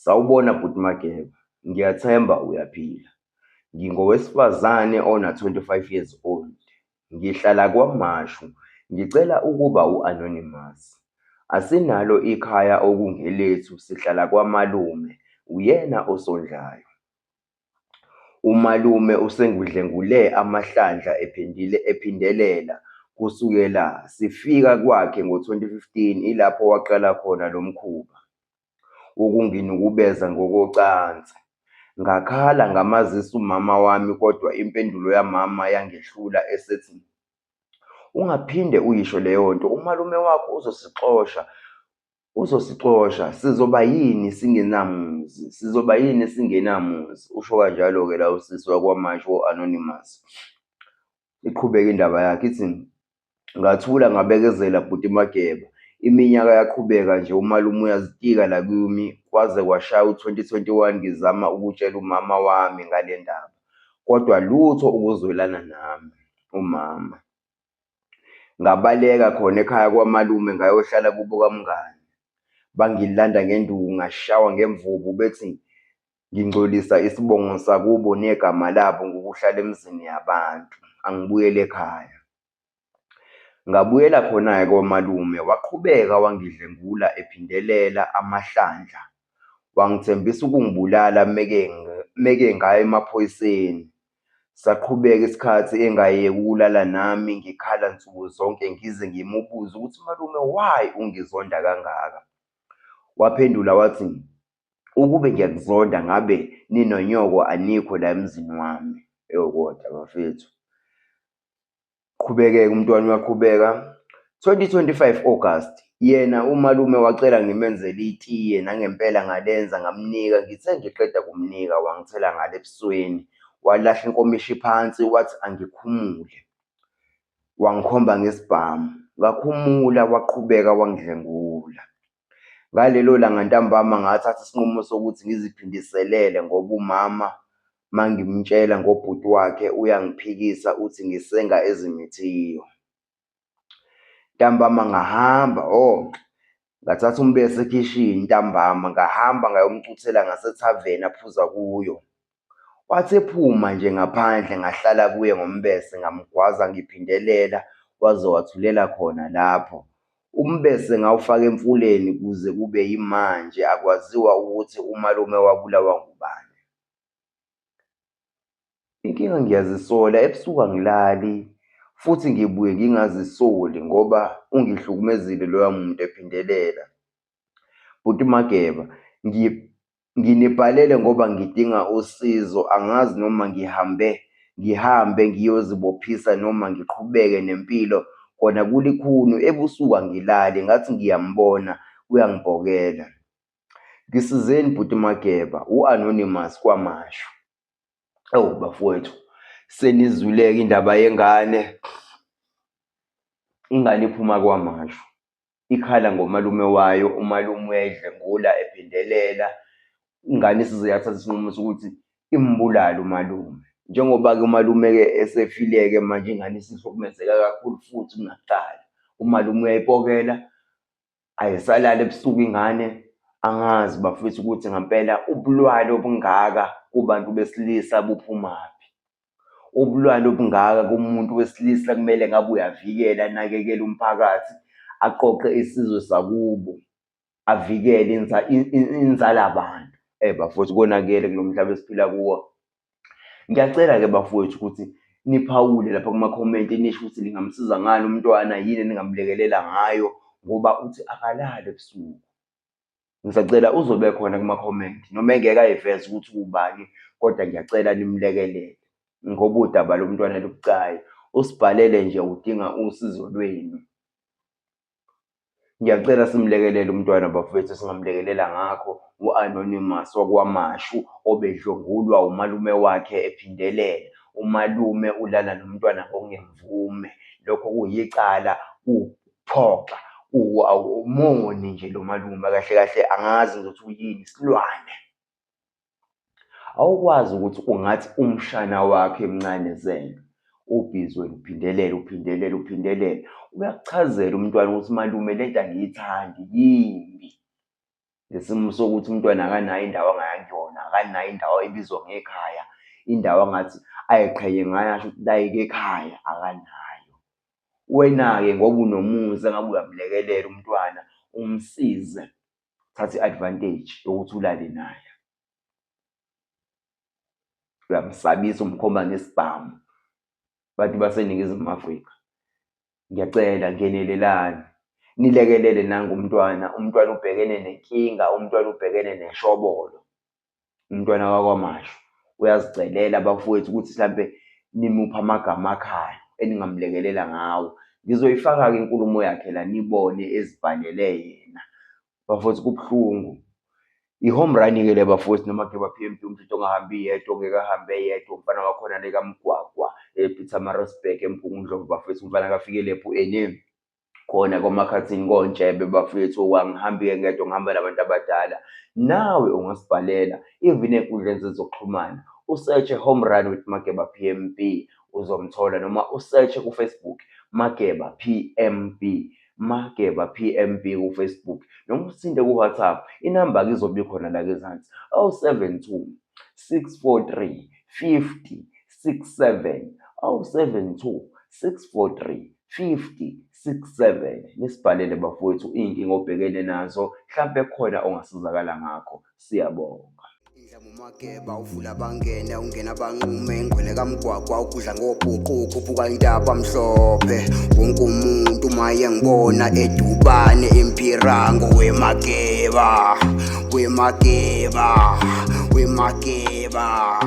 Sawubona bhuti Mageba, ngiyathemba uyaphila. Ngingowesifazane ona-25 years old. Ngihlala KwaMashu. Ngicela ukuba u-anonymous. Asinalo ikhaya okungelethu, sihlala kwamalume, uyena osondlayo. Umalume usengidlengule amahlandla ephindelela kusukela sifika kwakhe ngo-2015, ilapho waqala khona lo mkhuba ukunginukubeza ngokocansi. Ngakhala ngamazisa umama wami, kodwa impendulo yamama yangehlula esethi, ungaphinde uyisho leyo nto, umalume wakho uzosixosha, sizoba yini singenamuzi, sizoba yini singenamuzi. Usho kanjalo-ke la usisi wakwaMashu o-anonymous. Iqhubeka indaba yakhe ithi, ngathula ngabekezela bhuti Mageba. Iminyaka yaqhubeka nje, umalume uyazitika la kimi, kwaze kwashaya u-2021 ngizama ukutshela umama wami ngale ndaba, kodwa lutho ukuzwelana nami umama. Ngabaleka khona ekhaya kwamalume ngayohlala kubo kamngani. Bangilanda ngenduku, ngashawa ngemvubu, bethi ngingcolisa isibongo sakubo negama labo ngokuhlala emizini yabantu, angibuyele ekhaya. Ngabuyela khona-ke kwamalume, waqhubeka wangidlengula ephindelela amahlandla. Wangithembisa ukungibulala meke ngaya emaphoyiseni. Saqhubeka isikhathi engayeki ukulala nami, ngikhala nsuku zonke ngize ngimubuze ukuthi malume, why ungizonda kangaka? Waphendula wathi, ukube ngiyakuzonda ngabe ninonyoko anikho la emzini wami. Kodwa bafethu, qhubeke-ke umntwana uyaqhubeka. 2025 August, yena umalume wacela ngimenzele itiye, nangempela ngalenza ngamnika. Ngithe ngiqeda kumnika, wangithela ngale ebusweni, walahla inkomishi phansi, wathi angikhumule, wangikhomba ngesibhamu. Ngakhumula, waqhubeka wangidlengula. Ngalelo langa ntambama ngathatha isinqumo sokuthi ngiziphindiselele, ngoba umama mangimtshela ngobhuti wakhe uyangiphikisa, uthi ngisenga ezimithiyo. Ntambama ngahamba, ngathatha umbese ekhishini ntambama, ngahamba ngayomcuthela ngasethaveni aphuza kuyo. Wathi ephuma nje ngaphandle, ngahlala kuye ngombese, ngamgwaza ngiphindelela, waze wathulela khona lapho. Umbese ngawufaka emfuleni kuze kube yimanje akwaziwa ukuthi umalume wabulawa ngubani. Inkinga ngiyazisola, ebusuku angilali, futhi ngibuye ngingazisoli ngoba ungihlukumezile loya muntu ephindelela. Bhuti Mageba, nginibhalele ngoba ngidinga usizo. Angazi noma ngihambe ngiyozibophisa noma ngiqhubeke nempilo, khona kulikhuni. Ebusuku angilali, ngathi ngiyambona uyangibhokela. Ngisizeni bhuti Mageba, u-anonymous KwaMashu. Bafowethu, senizwile-ke indaba yengane. Ingane iphuma KwaMashu, ikhala ngomalume wayo, umalume uyayidlengula ephindelela. Ingane isize yathatha isinqumo sokuthi imbulale umalume. Njengoba-ke umalume-ke esefile-ke manje, ingane isihlukumezeka kakhulu futhi kunakuqala. Umalume uyayipokela, ayisalali ebusuku ingane. Angazi bafethu ukuthi ngampela ubulwale obungaka kubantu besilisa buphumaphi. Ubulwale obungaka kumuntu wesilisa kumele ngabe uyavikela, anakekele umphakathi, aqoqe isizwe sakubo, avikele inzala abantu. Bafowethu, konakele kulo mhlaba esiphila kuwo. Ngiyacela-ke bafowethu ukuthi niphawule lapha kuma-comment, nisho ukuthi lingamsiza ngani umntwana, yini eningamlekelela ngayo, ngoba uthi akalali ebusuku. Ngisacela uzobe khona kuma-comment, noma engeke ayiveze ukuthi ubani, kodwa ngiyacela nimlekelele ngoba udaba lomntwana lubucayi. Usibhalele nje udinga usizo lwenu. Ngiyacela simlekelele umntwana bafowethu, singamlekelela ngakho. U-anonymous wakwaMashu obedlwengulwa umalume wakhe ephindelela. Umalume ulala nomntwana ongemvume. Lokho kuyicala, kuphoxa, umoni nje lo malume. Kahle kahle angazi ngizothi uyini, isilwane. Awukwazi ukuthi ungathi umshana wakhe emncane zena, ubhizi wena uphindelela. Uyakuchazela umntwana ukuthi malume, lento angiyithandi, yimbi. ngesimo sokuthi umntwana akanayo indawo angaya kuyona, akanayo indawo ebizwa ngekhaya, indawo angathi ayiqhenye ngayo asho ukuthi layike ekhaya akanayo. Wena-ke ngoba unomuzi engabe uyamlekelela umntwana, umsize, thatha i-advantage yokuthi ulale naye. Uyamsabisa, umkhomba ngesibhamu. Bantu baseNingizimu Afrika, ngiyacela ngenelelani, nilekelele nangumntwana. Umntwana ubhekene nenkinga, umntwana ubhekene neshobolo. Umntwana wakwaMashu uyazicelela abafowethu ukuthi mhlampe nimuphe amagama akhayo eningamlekelela ngawo. Ngizoyifaka-ke inkulumo yakhe la nibone ezibhalele yena. Bafowethu kubuhlungu. I-home run-ke le bafowethu noMageba P_M_P, umthetho ongahambi yedwa, ongeke ahambe yedwa. Umfana wakhona lekaMgwagwa ePietermaritzburg eMpungundlovu bafowethu. Umfana kafikele eBuene khona koMakhathini koNtshebe bafowethu. Angihambi-ke ngedwa, ngihamba nabantu abadala. Nawe ungasibhalela even ey'nkundleni zezokuxhumana, usearch home run with Mageba P_M_P uzomthola, noma usearch ku-Facebook Mageba P_M_P, Mageba P_M_P ku-Facebook, noma usinde ku-WhatsApp. Inamba-ke izobe ikhona la ngezansi, 072 643 50 67, 072 643 50 67. Nisibhalele bafowethu iy'nkinga obhekene nazo, mhlampe khona ongasizakala ngakho. Siyabonga. Mageba uvula bangene, ungena banqume, ngwele kaMgwagwa ukudla ngobhuqu, khuphuka intaba mhlophe. Wonke umuntu maye ngibona edubane empirango. Wemageba, Wemageba, Wemageba.